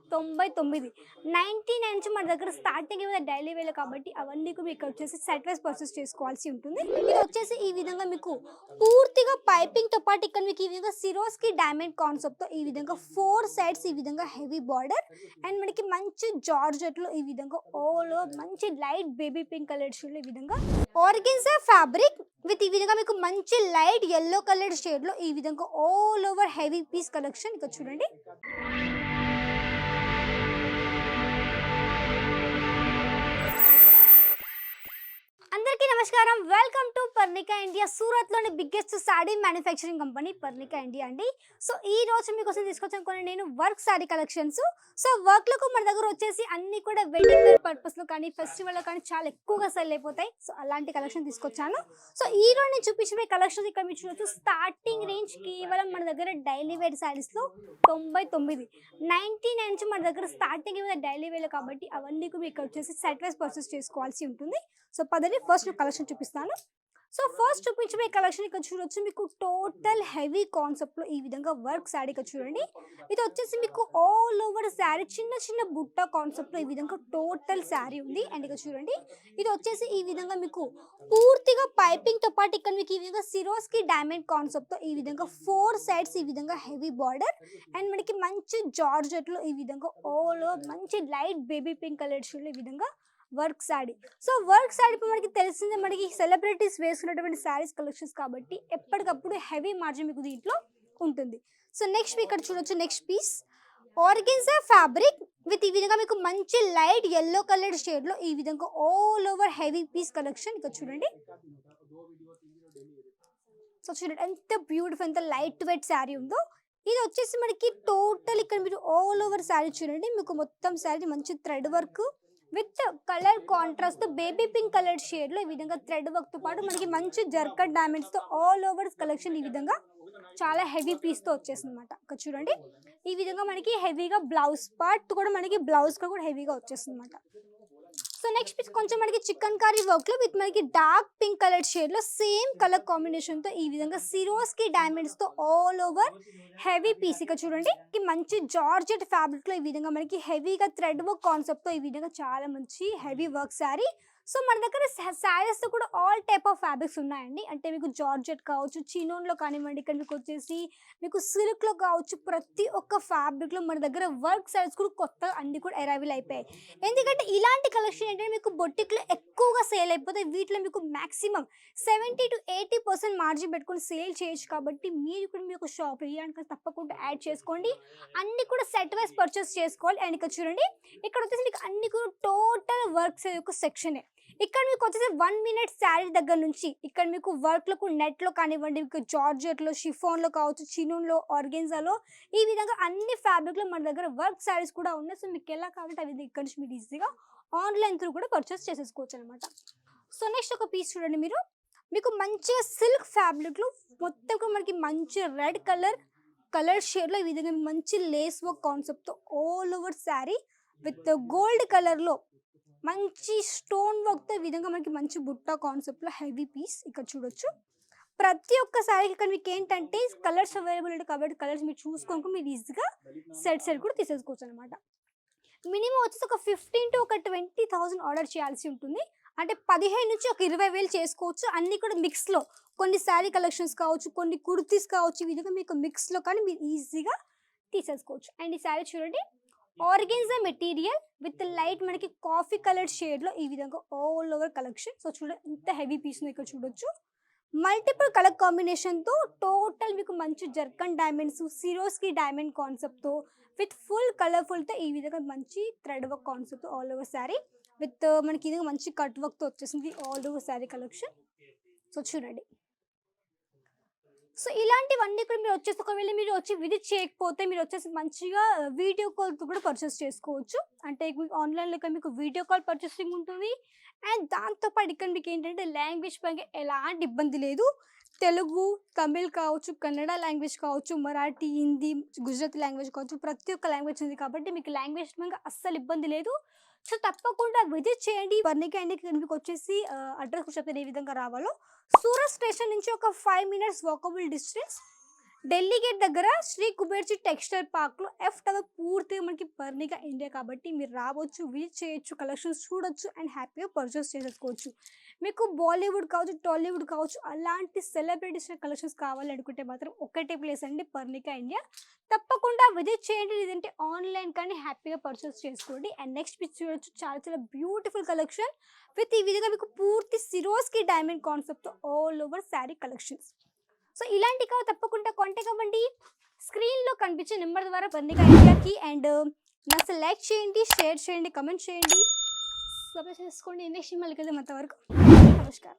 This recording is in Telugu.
99 99 నుంచి మన దగ్గర స్టార్టింగ్ ఏమైనా డైలీ వేలు కాబట్టి అవన్నీ కూడా మీకు వచ్చేసి సెట్ వైస్ పర్చేస్ చేసుకోవాల్సి ఉంటుంది. ఇది వచ్చేసి ఈ విధంగా మీకు పూర్తిగా పైపింగ్‌తో పాటు ఇక్కడ మీకు ఈ విధంగా సిరోస్‌కి డైమండ్ కాన్సెప్ట్‌తో ఈ విధంగా 4 సైడ్స్ ఈ విధంగా హెవీ బార్డర్ అండ్ మనకి మంచి జార్జెట్‌లో ఈ విధంగా ఆల్ ఓవర్ మంచి లైట్ బేబీ పింక్ కలర్ షేడ్‌లో ఈ విధంగా ఆర్గాన్జా ఫ్యాబ్రిక్ విత్ ఈ విధంగా మీకు మంచి లైట్ యెల్లో కలర్ షేడ్‌లో ఈ విధంగా all over heavy piece collection ఇక్కడ చూడండి. అందరికీ నమస్కారం. Welcome to Parnika India. సూరత్లోని biggest sari manufacturing company Parnika India అండి. సో ఈ రోజు మీకోసం తీసుకొచ్చాను కొన్ని నేను వర్క్ సాడీ కలెక్షన్స్. సో వర్క్లకు మన దగ్గర వచ్చేసి అన్ని కూడా వెడ్డింగ్ వేర్ పర్పస్లో కానీ ఫెస్టివల్లో కానీ చాలా ఎక్కువగా సెల్ అయిపోతాయి. సో అలాంటి కలెక్షన్ తీసుకొచ్చాను. సో ఈ రోజు నేను చూపించే కలెక్షన్ ఇక్కడ మీరు చూడొచ్చు. స్టార్టింగ్ రేంజ్ కేవలం మన దగ్గర డైలీ వేర్ శారీస్లో 99 నుంచి మన దగ్గర స్టార్టింగ్ ఏమైనా డైలీ వేర్ కాబట్టి అవన్నీ కూడా మీకు వచ్చేసి సెట్ వైస్ పర్చేస్ చేసుకోవాల్సి ఉంటుంది. సో పదని ఫస్ట్ కలెక్షన్ చూపిస్తాను. సో ఫస్ట్ చూపించే కలెక్షన్ ఇక్కడ చూడొచ్చు. మీకు టోటల్ హెవీ కాన్సెప్ట్లో ఈ విధంగా వర్క్ శారీ ఇక్కడ చూడండి. ఇది వచ్చేసి మీకు ఆల్ ఓవర్ శారీ చిన్న చిన్న బుట్ట కాన్సెప్ట్లో ఈ విధంగా టోటల్ శారీ ఉంది. అండ్ ఇక్కడ చూడండి ఇది వచ్చేసి ఈ విధంగా మీకు పూర్తిగా పైపింగ్తో పాటు ఇక్కడ మీకు ఈ విధంగా సిరోస్కి డైమండ్ కాన్సెప్ట్తో ఈ విధంగా 4 సైడ్స్ ఈ విధంగా హెవీ బార్డర్ అండ్ మనకి మంచి జార్జెట్లో ఈ విధంగా ఆల్ ఓవర్ మంచి లైట్ బేబీ పింక్ కలర్ షేడ్లో ఈ విధంగా work sari. So work sari ఇప్పుడు మనకి తెలిసిందే, మనకి సెలబ్రిటీస్ వేసుకున్నటువంటి శారీస్ కలెక్షన్స్ కాబట్టి ఎప్పటికప్పుడు హెవీ మార్జిన్ మీకు దీంట్లో ఉంటుంది. సో నెక్స్ట్ ఇక్కడ చూడొచ్చు. Next piece organza fabric with ఈ విధంగా మీకు మంచి లైట్ యెల్లో కలర్ షేడ్లో ఈ విధంగా all over heavy piece collection ఇక్కడ చూడండి. సో చూడండి ఎంత బ్యూటిఫుల్, ఎంత లైట్ వెయిట్ శారీ ఉందో. ఇది వచ్చేసి మనకి టోటల్ ఇక్కడ మీరు ఆల్ ఓవర్ శారీ చూడండి. మీకు మొత్తం శారీ మంచి thread work with colour contrast baby pink colour షేడ్లో ఈ విధంగా థ్రెడ్ వర్క్తో పాటు మనకి మంచి జర్కన్ డైమండ్స్తో ఆల్ ఓవర్ కలెక్షన్ ఈ విధంగా చాలా హెవీ పీస్తో వచ్చేసింది అనమాట. ఇక్కడ చూడండి ఈ విధంగా మనకి హెవీగా బ్లౌజ్ పార్ట్ కూడా మనకి బ్లౌజ్ కూడా హెవీగా వచ్చేస్తుంది అనమాట. సో నెక్స్ట్ పీస్ కొంచెం మనకి చికెన్ కర్రీ వర్క్లో విత్ మనకి డార్క్ పింక్ కలర్ షేడ్లో సేమ్ కలర్ కాంబినేషన్తో ఈ విధంగా సిరోస్కి డైమండ్స్తో ఆల్ ఓవర్ హెవీ పీస్ ఇక్కడ చూడండి. మంచి జార్జెట్ ఫ్యాబ్రిక్లో ఈ విధంగా మనకి హెవీగా థ్రెడ్ వర్క్ కాన్సెప్ట్తో ఈ విధంగా చాలా మంచి హెవీ వర్క్ శారీ. సో మన దగ్గర శారీస్తో కూడా ఆల్ టైప్ ఆఫ్ ఫ్యాబ్రిక్స్ ఉన్నాయండి. అంటే మీకు జార్జెట్ కావచ్చు, చినోన్లో కానివ్వండి, ఇక్కడ మీకు వచ్చేసి మీకు సిల్క్లో కావచ్చు, ప్రతి ఒక్క ఫ్యాబ్రిక్లో మన దగ్గర వర్క్ శారీస్ కూడా కొత్త అన్ని కూడా అరైవల్ అయిపోయాయి. ఎందుకంటే ఇలాంటి కలెక్షన్ ఏంటంటే మీకు బొటిక్లో ఎక్కువగా సేల్ అయిపోతాయి. వీటిలో మీకు మ్యాక్సిమం 70 to 80% మార్జిన్ పెట్టుకొని సేల్ చేయొచ్చు. కాబట్టి మీరు కూడా మీ యొక్క షాప్ ఇవ్వడానికి తప్పకుండా యాడ్ చేసుకోండి. అన్ని కూడా సెట్ వైస్ పర్చేస్ చేసుకోవాలి. అండ్ ఇక్కడ చూడండి ఇక్కడ వచ్చేసి మీకు అన్ని కూడా టోటల్ వర్క్స్ యొక్క సెక్షనే. ఇక్కడ మీకు వచ్చేసి 1 minute శారీ దగ్గర నుంచి ఇక్కడ మీకు వర్క్లకు నెట్లో కానివ్వండి, మీకు జార్జెట్లో, షిఫాన్లో కావచ్చు, చినూన్లో, ఆర్గెన్జాలో ఈ విధంగా అన్ని ఫ్యాబ్రిక్లో మన దగ్గర వర్క్ శారీస్ కూడా ఉన్నాయి. సో మీకు ఎలా కావాలంటే అవి ఇక్కడ నుంచి మీరు ఈజీగా ఆన్లైన్ త్రూ కూడా పర్చేస్ చేసేసుకోవచ్చు అనమాట. సో నెక్స్ట్ ఒక పీస్ చూడండి మీరు. మీకు మంచిగా సిల్క్ ఫ్యాబ్రిక్లో మొత్తం కూడా మనకి మంచి రెడ్ కలర్ షేడ్లో ఈ విధంగా మంచి లేస్ వర్క్ కాన్సెప్ట్తో all over sari with gold కలర్లో మంచి స్టోన్ వర్క్తో ఈ విధంగా మనకి మంచి బుట్ట కాన్సెప్ట్లో హెవీ పీస్ ఇక్కడ చూడొచ్చు. ప్రతి ఒక్క శారీకి ఇక్కడ మీకు ఏంటంటే కలర్స్ అవైలబుల్ ఉంటాయి కాబట్టి కలర్స్ మీరు చూసుకోక మీరు ఈజీగా సెట్ కూడా తీసేసుకోవచ్చు అనమాట. మినిమం వచ్చేసి ఒక 15 to 20,000 ఆర్డర్ చేయాల్సి ఉంటుంది. అంటే 15 నుంచి ఒక 20,000 చేసుకోవచ్చు. అన్నీ కూడా మిక్స్లో కొన్ని శారీ కలెక్షన్స్ కావచ్చు, కొన్ని కుర్తీస్ కావచ్చు, ఈ విధంగా మీకు మిక్స్లో కానీ మీరు ఈజీగా తీసేసుకోవచ్చు. అండ్ ఈ శారీ చూడండి ఆర్గాన్జా మెటీరియల్ విత్ లైట్ మనకి కాఫీ కలర్ షేడ్లో ఈ విధంగా ఆల్ ఓవర్ కలెక్షన్. సో చూడండి ఎంత హెవీ పీస్ ఇక్కడ చూడొచ్చు. మల్టిపుల్ కలర్ కాంబినేషన్తో టోటల్ మీకు మంచి జర్కన్ డైమండ్స్, సిరోస్కి డైమండ్ కాన్సెప్ట్తో విత్ ఫుల్ కలర్ఫుల్తో ఈ విధంగా మంచి thread work concept all over sari with మనకి ఇది మంచి కట్ వర్క్తో వచ్చేసింది all over sari collection. So చూడండి. సో ఇలాంటివన్నీ కూడా మీరు వచ్చేసి ఒకవేళ మీరు వచ్చి విజిట్ చేయకపోతే మీరు వచ్చేసి మంచిగా వీడియో కాల్తో కూడా పర్చేస్ చేసుకోవచ్చు. అంటే మీకు ఆన్లైన్లో మీకు వీడియో కాల్ పర్చేసింగ్ ఉంటుంది. అండ్ దాంతోపాటు ఇక్కడ మీకు ఏంటంటే లాంగ్వేజ్ పరంగా ఎలాంటి ఇబ్బంది లేదు. తెలుగు, తమిళ్ కావచ్చు, కన్నడ లాంగ్వేజ్ కావచ్చు, మరాఠీ, హిందీ, గుజరాతీ లాంగ్వేజ్ కావచ్చు, ప్రతి ఒక్క లాంగ్వేజ్ ఉంది కాబట్టి మీకు లాంగ్వేజ్ పరంగా అస్సలు ఇబ్బంది లేదు. సో తప్పకుండా విజిట్ చేయండి. పర్ణికా ఇండియాకి మీకు వచ్చేసి అడ్రస్ చెప్తాను ఏ విధంగా రావాలో. సూరత్ స్టేషన్ నుంచి ఒక 5 minutes walkable distance. Delhi gate దగ్గర శ్రీ కుబేర్జీ టెక్స్టైల్ పార్క్లో ఎఫ్ టవర్ పూర్తిగా మనకి పర్ణిక ఇండియా కాబట్టి మీరు రావచ్చు, విజిట్ చేయొచ్చు, కలెక్షన్స్ చూడొచ్చు అండ్ హ్యాపీగా పర్చేస్ చేసేసుకోవచ్చు. మీకు బాలీవుడ్ కావచ్చు, టాలీవుడ్ కావచ్చు, అలాంటి సెలబ్రిటీస్ కలెక్షన్స్ కావాలి అనుకుంటే మాత్రం ఒకటే ప్లేస్ అండి, పర్ణిక ఇండియా. తప్పకుండా విజిట్ చేయండి, లేదంటే ఆన్లైన్ కానీ హ్యాపీగా పర్చేస్ చేసుకోండి. అండ్ నెక్స్ట్ పిక్ చూడొచ్చు, చాలా చాలా బ్యూటిఫుల్ కలెక్షన్ విత్ ఈ విధంగా మీకు పూర్తి సిరోస్కి డైమండ్ కాన్సెప్ట్తో all over sari collections. So ఇలాంటి కావాలి తప్పకుండా కాంటాక్ట్ అవ్వండి. స్క్రీన్లో కనిపించే నెంబర్ ద్వారా పర్ణిక ఇండియాకి. అండ్ నన్ను లైక్ చేయండి, షేర్ చేయండి, కమెంట్ చేయండి, సబ్స్క్రైబ్ చేసుకోండి. నెక్స్ట్ మళ్ళీ కదా అంతవరకు నమస్కారం.